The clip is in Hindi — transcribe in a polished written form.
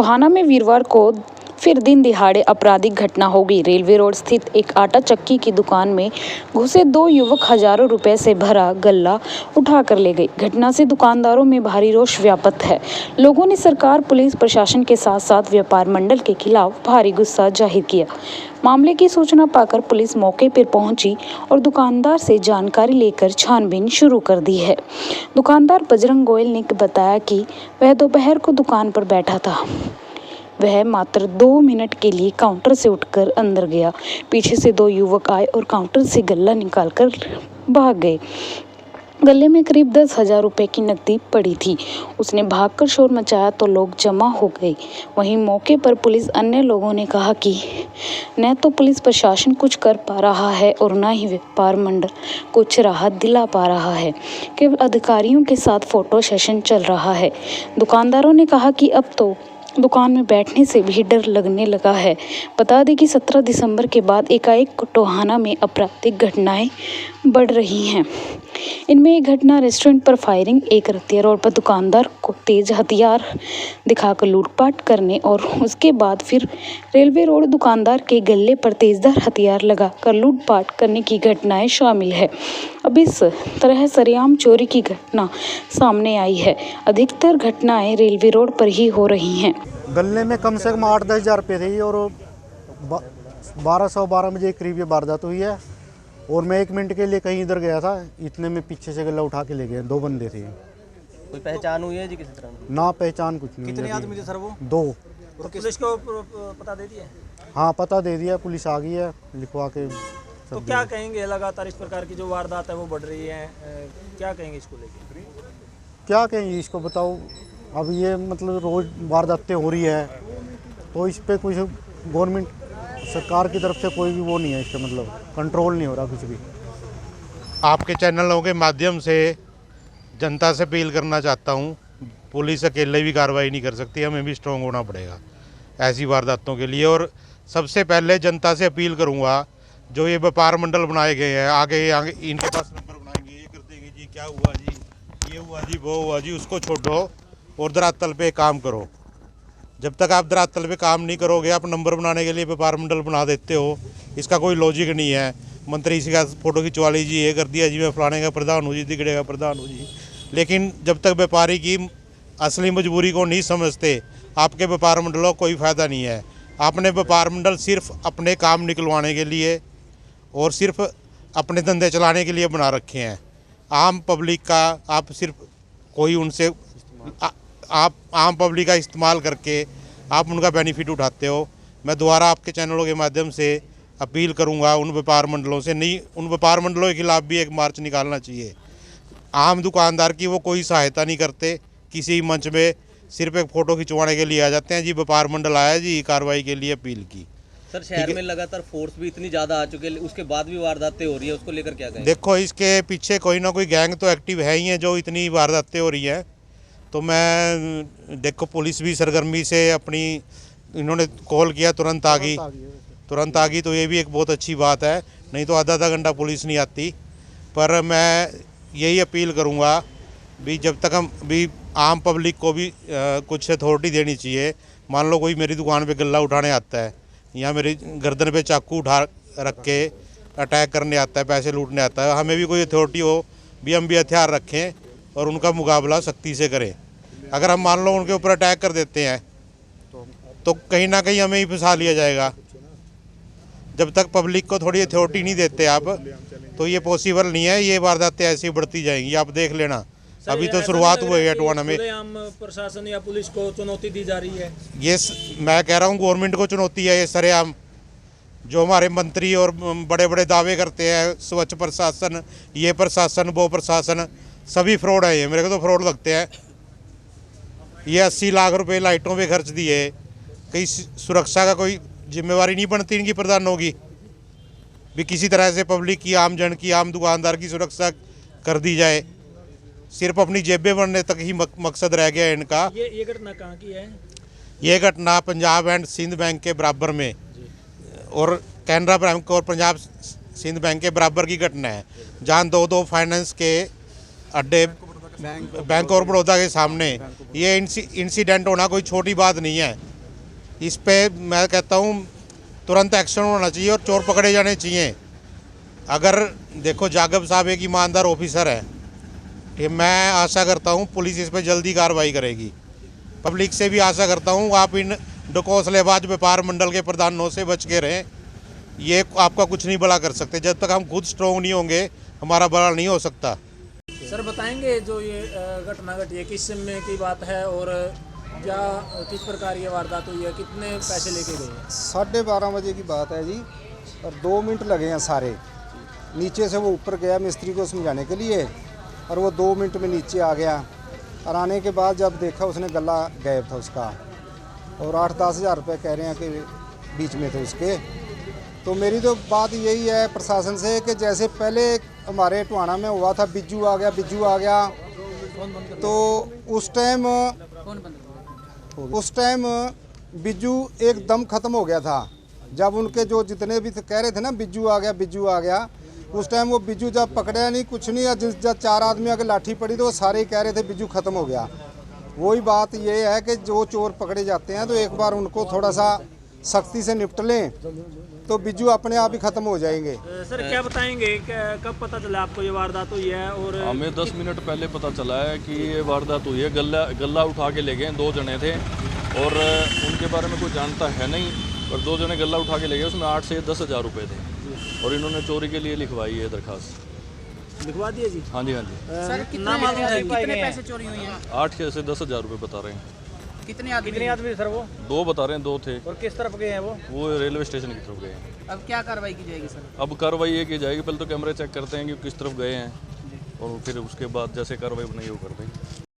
टोहाना में वीरवार को फिर दिन दिहाड़े आपराधिक घटना हो गई। रेलवे रोड स्थित एक आटा चक्की की दुकान में घुसे दो युवक हजारों रुपए से भरा गल्ला उठा कर ले गए। घटना से दुकानदारों में भारी रोष व्याप्त है। लोगों ने सरकार, पुलिस प्रशासन के साथ साथ व्यापार मंडल के खिलाफ भारी गुस्सा जाहिर किया। मामले की सूचना पाकर पुलिस मौके पर पहुंची और दुकानदार से जानकारी लेकर छानबीन शुरू कर दी है। दुकानदार बजरंग गोयल ने बताया कि वह दोपहर को दुकान पर बैठा था। वह मात्र 2 मिनट के लिए काउंटर से उठकर अंदर गया। पीछे से दो युवक आए और काउंटर से गल्ला निकालकर भाग गए। गले में करीब 10,000 रुपए की नकदी पड़ी थी। उसने भागकर शोर मचाया तो लोग जमा हो गए। वहीं मौके पर पुलिस अन्य लोगों ने कहा कि न तो पुलिस प्रशासन कुछ कर पा रहा है और न ही व्यापार मंडल कुछ राहत दिला पा रहा है। केवल अधिकारियों के साथ फोटो सेशन चल रहा है। दुकानदारों ने कहा कि अब तो दुकान में बैठने से भी डर लगने लगा है। बता दें कि 17 दिसंबर के बाद एकाएक टोहाना में आपराधिक घटनाएं बढ़ रही हैं। इनमें एक घटना रेस्टोरेंट पर फायरिंग, एक रतिया रोड पर दुकानदार को तेज हथियार दिखाकर लूटपाट करने और उसके बाद फिर रेलवे रोड दुकानदार के गले पर तेजधार हथियार लगाकर लूटपाट करने की घटनाएं शामिल है। अब इस तरह सरेआम चोरी की घटना सामने आई है। अधिकतर घटनाएं रेलवे रोड पर ही हो रही हैं। गले में कम से कम 8-10 हज़ार रुपये थे और 12 बजे करीब ये वारदात हुई है। और मैं 1 मिनट के लिए कहीं इधर गया था, इतने में पीछे से गला उठा के ले गए। 2 बंदे थे। कोई पहचान हुई है जी किसी तरह? ना पहचान कुछ नहीं। कितने आदमी थे सर वो? 2। तो पुलिस को पता दे दिया? हाँ, पता दे दिया, पुलिस आ गई है, लिखवा के। तो क्या कहेंगे, लगातार इस प्रकार की जो वारदात है वो बढ़ रही है, क्या कहेंगे इसको लेकर? क्या कहेंगे इसको बताओ। अब ये मतलब रोज वारदातें हो रही है तो इस पर कुछ गवर्नमेंट सरकार की तरफ से कोई भी वो नहीं है, इसका मतलब कंट्रोल नहीं हो रहा कुछ भी। आपके चैनलों के माध्यम से जनता से अपील करना चाहता हूँ, पुलिस अकेले भी कार्रवाई नहीं कर सकती, हमें भी स्ट्रॉन्ग होना पड़ेगा ऐसी वारदातों के लिए। और सबसे पहले जनता से अपील करूँगा, जो ये व्यापार मंडल बनाए गए हैं, आगे इनके पास नंबर बनाएंगे, ये कर देंगे जी, क्या हुआ जी, ये हुआ जी, वो हुआ जी, उसको छोड़ो और धरातल पे काम करो। जब तक आप धरातल पे काम नहीं करोगे, आप नंबर बनाने के लिए व्यापार मंडल बना देते हो, इसका कोई लॉजिक नहीं है। मंत्री इसी का फ़ोटो खिंचवा लीजिए, ये कर दिया जी, मैं फलाने का प्रधान हूँ जी, तिगड़े का प्रधान हूँ जी। लेकिन जब तक व्यापारी की असली मजबूरी को नहीं समझते, आपके व्यापार मंडलों को कोई फ़ायदा नहीं है। आपने व्यापार मंडल सिर्फ अपने काम निकलवाने के लिए और सिर्फ अपने धंधे चलाने के लिए बना रखे हैं। आम पब्लिक का आप सिर्फ कोई उनसे आप आम पब्लिक का इस्तेमाल करके आप उनका बेनिफिट उठाते हो। मैं दोबारा आपके चैनलों के माध्यम से अपील करूंगा उन व्यापार मंडलों से, नहीं, उन व्यापार मंडलों के खिलाफ भी एक मार्च निकालना चाहिए। आम दुकानदार की वो कोई सहायता नहीं करते, किसी मंच में सिर्फ एक फ़ोटो खिंचवाने के लिए आ जाते हैं जी, व्यापार मंडल आया जी, कार्रवाई के लिए अपील की। सर, शहर में लगातार फोर्स भी इतनी ज़्यादा आ चुके हैं, उसके बाद भी वारदातें हो रही है, उसको लेकर क्या कहें? देखो, इसके पीछे कोई ना कोई गैंग तो एक्टिव है ही है जो इतनी वारदातें हो रही हैं। तो मैं देखो, पुलिस भी सरगर्मी से अपनी, इन्होंने कॉल किया, तुरंत आ गई, तो ये भी एक बहुत अच्छी बात है, नहीं तो आधा घंटा पुलिस नहीं आती। पर मैं यही अपील करूँगा भी, जब तक हम भी आम पब्लिक को भी कुछ अथॉरिटी देनी चाहिए। मान लो कोई मेरी दुकान पे गल्ला उठाने आता है या मेरी गर्दन पे चाकू उठा रख के अटैक करने आता है, पैसे लूटने आता है, हमें भी कोई अथॉरिटी हो भी, हम भी हथियार रखें और उनका मुकाबला सख्ती से करें। अगर हम मान लो उनके ऊपर अटैक कर देते हैं तो कहीं ना कहीं हमें ही फंसा लिया जाएगा। जब तक पब्लिक को थोड़ी अथॉरिटी नहीं देते आप, तो ये पॉसिबल नहीं है, ये वारदातें ऐसी बढ़ती जाएंगी, आप देख लेना। अभी तो शुरुआत हुई है टोहाना में। प्रशासन या पुलिस को चुनौती दी जा रही है। ये मैं कह रहा हूँ गवर्नमेंट को चुनौती है ये सरेआम। जो हमारे मंत्री और बड़े बड़े दावे करते हैं, स्वच्छ प्रशासन, ये प्रशासन, वो प्रशासन, सभी फ्रॉड है ये, मेरे को तो फ्रॉड लगते हैं। ये 80 लाख रुपए लाइटों पे खर्च दिए, कहीं सुरक्षा का कोई जिम्मेवारी नहीं बनती इनकी प्रधानों की भी, किसी तरह से पब्लिक की, आम जन की, आम दुकानदार की सुरक्षा कर दी जाए। सिर्फ अपनी जेबें भरने तक ही मकसद रह गया है इनका। ये घटना कहाँ की है? ये घटना पंजाब एंड सिंध बैंक के बराबर में और कैनरा बैंक और पंजाब सिंध बैंक के बराबर की घटना है, जहाँ दो फाइनेंस के अड्डे बैंक और बड़ौदा के सामने ये इंसिडेंट होना कोई छोटी बात नहीं है। इस पे मैं कहता हूँ तुरंत एक्शन होना चाहिए और चोर पकड़े जाने चाहिए। अगर देखो जागब साहब एक ईमानदार ऑफिसर है, कि मैं आशा करता हूँ पुलिस इस पर जल्दी कार्रवाई करेगी। पब्लिक से भी आशा करता हूँ आप इन डकोसलेबाज व्यापार मंडल के प्रधानों से बच के रहें। ये आपका कुछ नहीं भला कर सकते। जब तक हम खुद स्ट्रोंग नहीं होंगे हमारा भला नहीं हो सकता। सर बताएंगे जो ये घटना घटी है किस समय की बात है और क्या किस प्रकार ये वारदात हुई है, कितने पैसे लेके गए हैं? 12:30 बजे की बात है जी, और 2 मिनट लगे हैं सारे। नीचे से वो ऊपर गया मिस्त्री को समझाने के लिए, और वो 2 मिनट में नीचे आ गया। और आने के बाद जब देखा उसने गला गायब था उसका, और 8-10 हज़ार रुपये कह रहे हैं कि बीच में थे उसके। तो मेरी तो बात यही है प्रशासन से कि जैसे पहले हमारे टोहाना में हुआ था, बिज्जू आ गया, तो उस टाइम बिज्जू एकदम ख़त्म हो गया था। जब उनके जो जितने भी कह रहे थे ना बिज्जू आ गया, उस टाइम वो बिज्जू जब पकड़ा नहीं कुछ नहीं, जब 4 आदमी आके लाठी पड़ी तो वो सारे ही कह रहे थे बिज्जू ख़त्म हो गया। वही बात ये है कि जो चोर पकड़े जाते हैं तो एक बार उनको थोड़ा सा सख्ती से निपट लें तो बिज्जू अपने आप ही ख़त्म हो जाएंगे। सर क्या बताएंगे कब पता चला आपको ये वारदात हुई है? और हमें 10 मिनट पहले पता चला है कि ये वारदात हुई है। गला उठा के ले गए, 2 जने थे और उनके बारे में कोई जानता है नहीं, और 2 जने गला उठा के ले गए, उसमें 8 से 10 हज़ार रुपये थे, और इन्होंने चोरी के लिए लिखवाई है दरखास्त। लिखवा दिए जी? हाँ जी, हाँ जी। सर कितने पैसे चोरी हुए हैं? 8 से 10 हज़ार रुपये बता रहे हैं। कितने आदमी सर वो? 2 बता रहे हैं, 2 थे। और किस तरफ गए हैं वो? रेलवे स्टेशन की तरफ गए हैं। अब क्या कार्रवाई की जाएगी सर? अब कार्रवाई ये की जाएगी, पहले तो कैमरे चेक करते हैं कि किस तरफ गए हैं, और फिर उसके बाद जैसे कार्रवाई बनाई वो कर देंगे।